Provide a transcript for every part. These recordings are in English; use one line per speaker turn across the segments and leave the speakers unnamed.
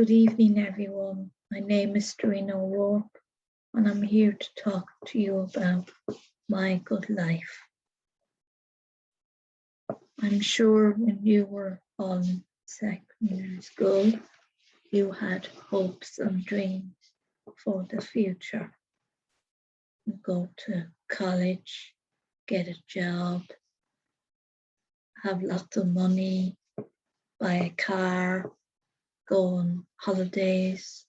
Good evening, everyone. My name is Dairine O'Rourke, and I'm here to talk to you about my good life. I'm sure when you were all in secondary school, you had hopes and dreams for the future. You go to college, get a job, have lots of money, buy a car, go on holidays,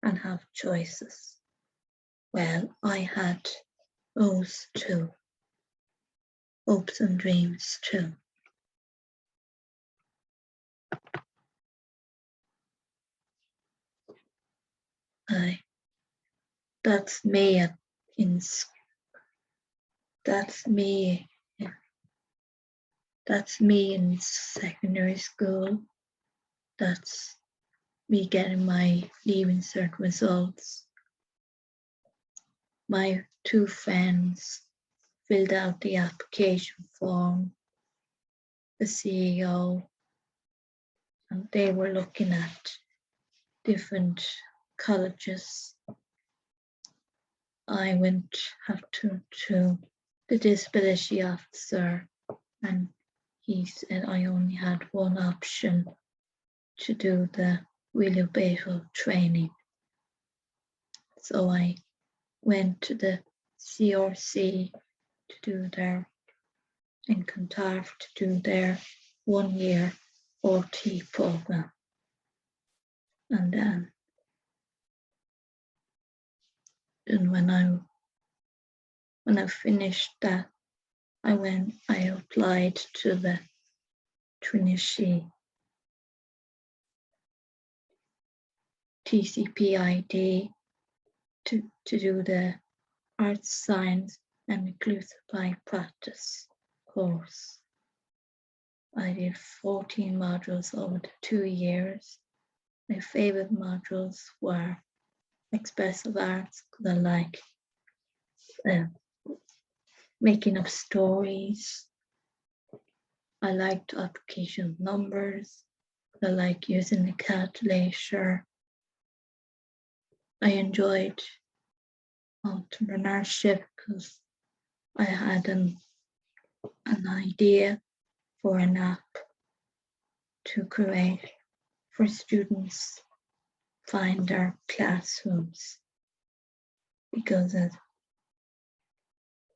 and have choices. Well, I had those too, hopes and dreams too. That's me in secondary school. That's me getting my leaving cert results. My two friends filled out the application form, the CEO, and they were looking at different colleges. I went up to the disability officer, and he said I only had one option to do the rehabilitative training. So I went to the CRC to do in Clontarf to do their 1 year OT program. And then when I finished that, I applied to the Trinity TCPID to do the Arts, Science and Inclusive Life Practice course. I did 14 modules over the 2 years. My favorite modules were expressive arts, because I like making up stories. I liked application of numbers. I like using the calculator. I enjoyed entrepreneurship because I had an idea for an app to create for students find their classrooms, because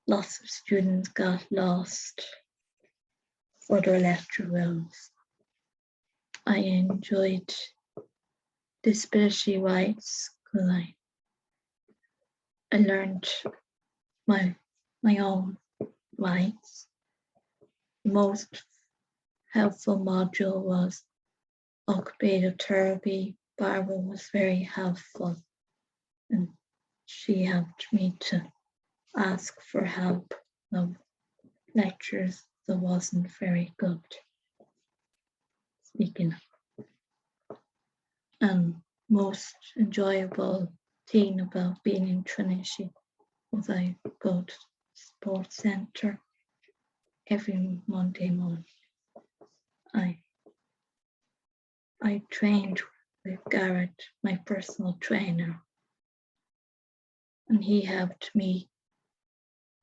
lots of students got lost for their lecture rooms. I enjoyed disability rights because I learned my own rights. The most helpful module was occupational therapy. Barbara was very helpful, and she helped me to ask for help of lectures that wasn't very good. Speaking of, and most enjoyable thing about being in Trinity was I go to the sports centre every Monday morning. I trained with Garrett, my personal trainer, and he helped me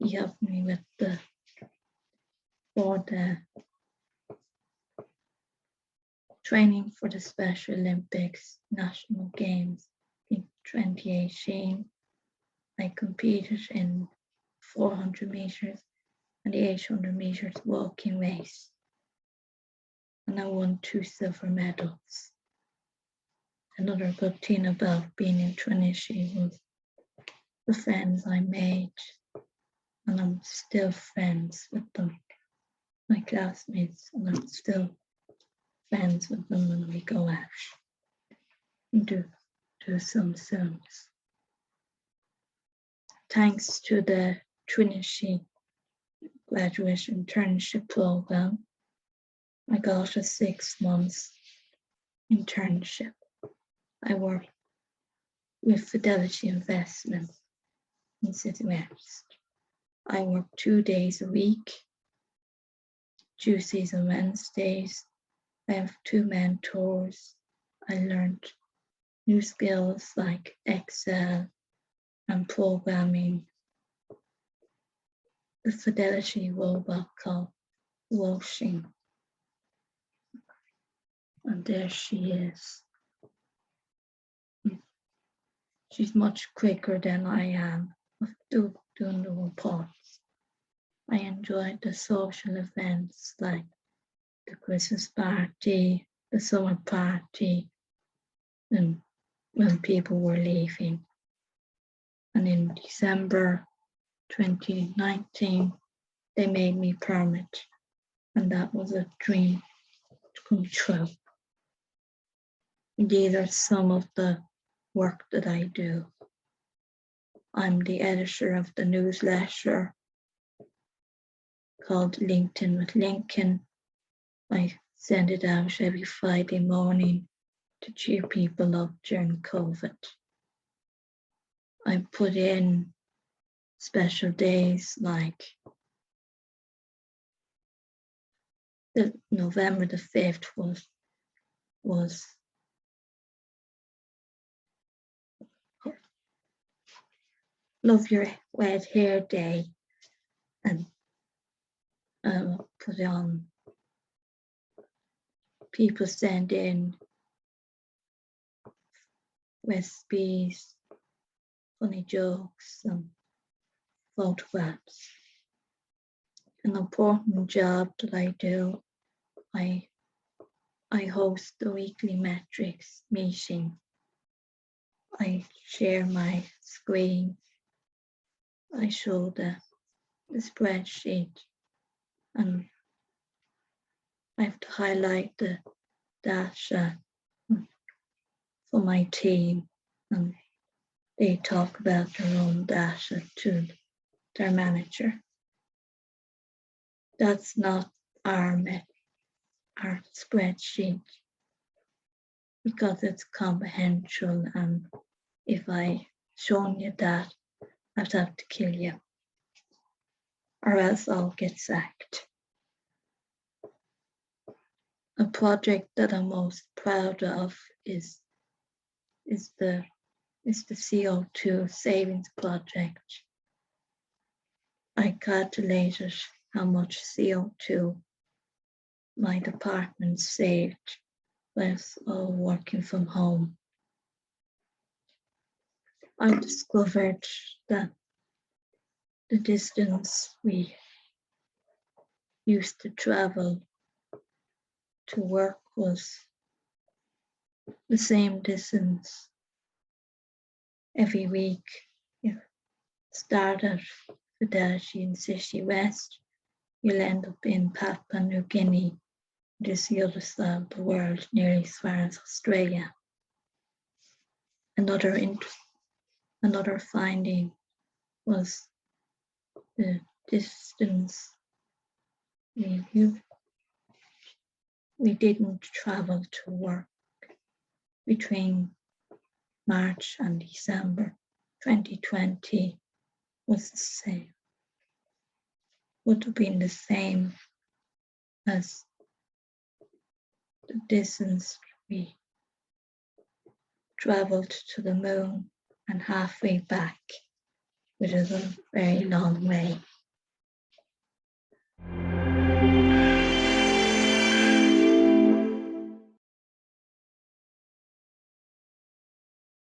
with the training for the Special Olympics National Games in 2018. I competed in 400 meters and the 800 meters walking race, and I won 2 silver medals. Another good thing about being in Trinity was the friends I made, and I'm still friends with them, my classmates, and I'm still friends with them when we go out and do some films. Thanks to the Trinity Graduate Internship program, I got a 6 months internship. I worked with Fidelity Investments in City West. I worked 2 days a week, Tuesdays and Wednesdays. I have 2 mentors. I learned new skills like Excel and programming. The Fidelity robot called Washing. And there she is. She's much quicker than I am of doing the reports. I enjoyed the social events like the Christmas party, the summer party, and when people were leaving. And in December 2019, they made me permit, and that was a dream to come true. These are some of the work that I do. I'm the editor of the newsletter called LinkedIn with Lincoln. I send it out every Friday morning to cheer people up during COVID. I put in special days like the November the 5th was Love Your Wet Hair Day, and put on, people send in recipes, funny jokes, and photographs. An important job that I do, I host the weekly metrics meeting. I share my screen. I show the spreadsheet, and I have to highlight the data for my team, and they talk about their own data to their manager. That's not our spreadsheet because it's comprehensive, and if I show you that, I'd have to kill you, or else I'll get sacked. A project that I'm most proud of is the CO2 savings project. I calculated how much CO2 my department saved with all working from home. I discovered that the distance we used to travel to work was the same distance every week. You start at Fidelity in City West, you'll end up in Papua New Guinea, which is the other side of the world, nearly as far as Australia. Another finding was the distance we didn't travel to work between March and December 2020 was the same, would have been the same as the distance we traveled to the moon and halfway back, which is a very long way.